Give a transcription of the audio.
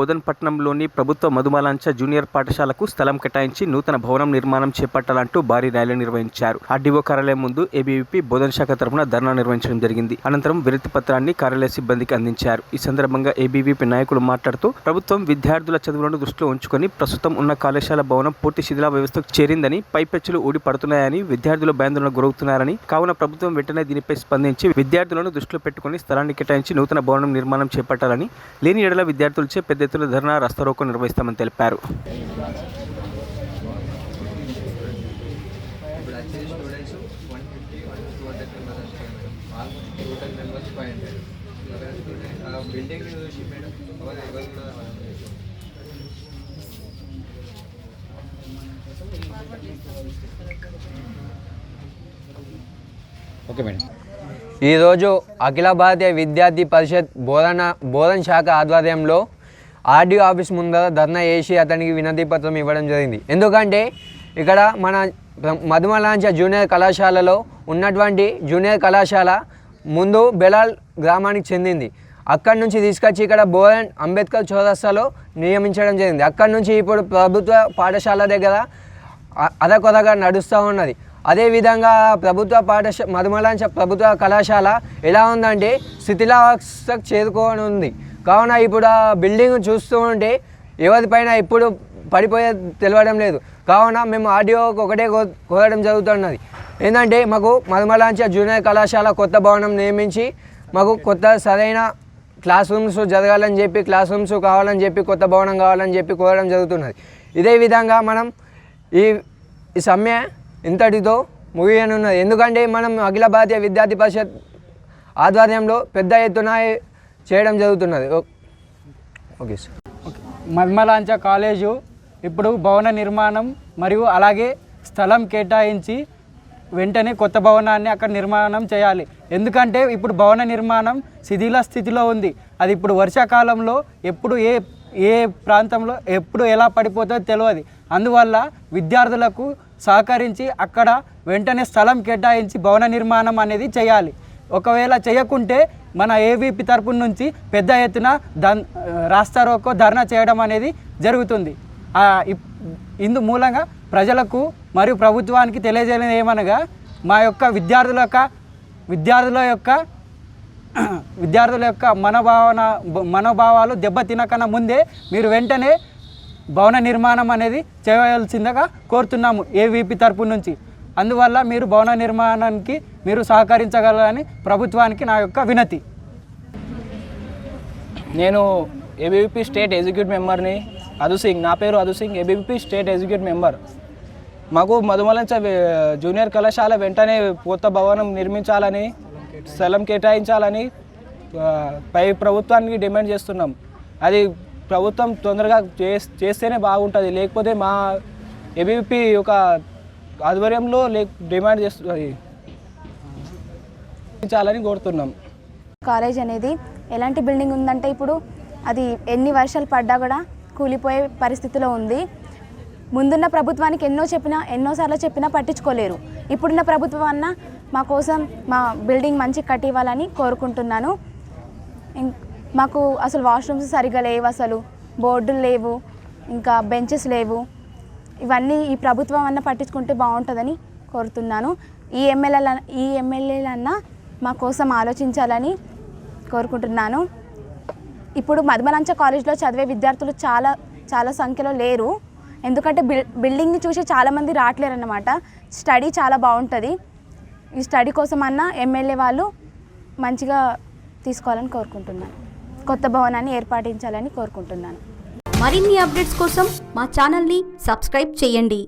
బోధన్పట్నంలోని ప్రభుత్వ మధుమలాంచ జూనియర్ పాఠశాలకు స్థలం కేటాయించి నూతన భవనం నిర్మాణం చేపట్టాలంటూ భారీ ర్యాలీ నిర్వహించారు. ఆర్డీఓ కార్యాలయం ముందు ఏబీవీపీ బోధన శాఖ తరఫున ధర్నా నిర్వహించడం జరిగింది. అనంతరం వినతి పత్రాన్ని కార్యాలయ సిబ్బందికి అందించారు. ఈ సందర్భంగా ఏబీవీపీ నాయకులు మాట్లాడుతూ ప్రభుత్వం విద్యార్థుల చదువులను దృష్టిలో ఉంచుకొని ప్రస్తుతం ఉన్న కళాశాల భవనం పూర్తి శిథిలా వ్యవస్థకు చేరిందని, పైపెచ్చులు ఊడి పడుతున్నాయని, విద్యార్థులు భయాందోళనకు గురవుతున్నారని, కావున ప్రభుత్వం వెంటనే దీనిపై స్పందించి విద్యార్థులను దృష్టిలో పెట్టుకుని స్థలాన్ని కేటాయించి నూతన భవనం నిర్మాణం చేపట్టాలని, లేని ఏడల విద్యార్థులచే పెద్ద ఎత్తున ధర్నా రాస్తారోకో నిర్వహిస్తామని తెలిపారు. Okay madam. ఈరోజు అఖిల భారతీయ విద్యార్థి పరిషత్ బోధన శాఖ ఆధ్వర్యంలో ఆర్డీఓ ఆఫీస్ ముందర ధర్నా చేసి అతనికి వినతి పత్రం ఇవ్వడం జరిగింది. ఎందుకంటే ఇక్కడ మన మధుమలాంచ జూనియర్ కళాశాలలో ఉన్నటువంటి జూనియర్ కళాశాల ముందు బెలాల్ గ్రామానికి చెందింది. అక్కడి నుంచి తీసుకొచ్చి ఇక్కడ బోధన్ అంబేద్కర్ చౌరస్తాలో నియమించడం జరిగింది. అక్కడి నుంచి ఇప్పుడు ప్రభుత్వ పాఠశాల దగ్గర అదకొదగా నడుస్తూ ఉన్నది. అదేవిధంగా మధుమలాంచ ప్రభుత్వ కళాశాల ఎలా ఉందంటే శిథిలావస్థకు చేరుకొని ఉంది. కావున ఇప్పుడు ఆ బిల్డింగ్ చూస్తూ ఉంటే ఎవరిపైన ఎప్పుడు పడిపోయే తెలియడం లేదు. కావున మేము ఆర్డీఓకి ఒకటే కోరడం జరుగుతున్నది. ఏంటంటే మాకు మధుమలాంచ జూనియర్ కళాశాల కొత్త భవనం నిర్మించి మాకు కొత్త సరైన క్లాస్ రూమ్స్ జరగాలని చెప్పి, క్లాస్ రూమ్స్ కావాలని చెప్పి, కొత్త భవనం కావాలని చెప్పి కోరడం జరుగుతున్నది. ఇదే విధంగా మనం ఈ సమ్మె ఇంతటితో ముగియనున్నది. ఎందుకంటే మనం అఖిల భారతీయ విద్యార్థి పరిషత్ ఆధ్వర్యంలో పెద్ద ఎత్తున చేయడం జరుగుతున్నది. Okay sir. మధుమలాంచ కాలేజు ఇప్పుడు భవన నిర్మాణం మరియు అలాగే స్థలం కేటాయించి వెంటనే కొత్త భవనాన్ని అక్కడ నిర్మాణం చేయాలి. ఎందుకంటే ఇప్పుడు భవన నిర్మాణం శిథిల స్థితిలో ఉంది. అది ఇప్పుడు వర్షాకాలంలో ఎప్పుడు ఏ ప్రాంతంలో ఎప్పుడు ఎలా పడిపోతుందో తెలియదు. అందువల్ల విద్యార్థులకు సహకరించి అక్కడ వెంటనే స్థలం కేటాయించి భవన నిర్మాణం అనేది చేయాలి. ఒకవేళ చేయకుంటే మన ఏవీపీ తరపు నుంచి పెద్ద ఎత్తున రాస్తారోకో ధర్నా చేయడం అనేది జరుగుతుంది. ఇందు మూలంగా ప్రజలకు మరియు ప్రభుత్వానికి తెలియజేయలేదు ఏమనగా మా యొక్క విద్యార్థుల యొక్క మనోభావాలు దెబ్బతినకన్నా ముందే మీరు వెంటనే భవన నిర్మాణం అనేది చేయవలసిందిగా కోరుతున్నాము ఏవీపీ తరపు నుంచి. అందువల్ల మీరు భవన నిర్మాణానికి మీరు సహకరించగలరని ప్రభుత్వానికి నా యొక్క వినతి. నేను ఏబీవీపీ స్టేట్ ఎగ్జిక్యూటివ్ మెంబర్ని అదుసింగ్. నా పేరు అదుసింగ్, ఏబీవీపీ స్టేట్ ఎగ్జిక్యూటివ్ మెంబర్. మాకు మధుమలాంచ జూనియర్ కళాశాల వెంటనే కొత్త భవనం నిర్మించాలని, స్థలం కేటాయించాలని పై ప్రభుత్వానికి డిమాండ్ చేస్తున్నాం. అది ప్రభుత్వం తొందరగా చేస్తేనే బాగుంటుంది. లేకపోతే మా ఏబీవీపీ ఒక ఆధ్వర్యంలో డిమాండ్ చేయాలని కోరుతున్నాం. కాలేజ్ అనేది ఎలాంటి బిల్డింగ్ ఉందంటే ఇప్పుడు అది ఎన్ని వర్షాలు పడ్డా కూడా కూలిపోయే పరిస్థితిలో ఉంది. ముందున్న ప్రభుత్వానికి ఎన్నోసార్లు చెప్పినా పట్టించుకోలేరు. ఇప్పుడున్న ప్రభుత్వం అన్న మా కోసం మా బిల్డింగ్ మంచి కట్టివ్వాలని కోరుకుంటున్నాను. మాకు అసలు వాష్రూమ్స్ సరిగా లేవు, అసలు బోర్డులు లేవు, ఇంకా బెంచెస్ లేవు. ఇవన్నీ ఈ ప్రభుత్వం అన్న పట్టించుకుంటే బాగుంటుందని కోరుతున్నాను. ఈ ఎమ్మెల్యేలన్నా మా కోసం ఆలోచించాలని కోరుకుంటున్నాను. ఇప్పుడు మధుమలాంచ కాలేజ్లో చదివే విద్యార్థులు చాలా సంఖ్యలో లేరు. ఎందుకంటే బిల్డింగ్ని చూసి చాలామంది రావట్లేరు అన్నమాట. స్టడీ చాలా బాగుంటుంది. ఈ స్టడీ కోసం అన్నా ఎమ్మెల్యే వాళ్ళు మంచిగా తీసుకోవాలని కోరుకుంటున్నాను. కొత్త భవనాన్ని ఏర్పాటించాలని కోరుకుంటున్నాను. మరిన్ని అప్డేట్స్ కోసం మా ఛానల్ని సబ్స్క్రైబ్ చేయండి.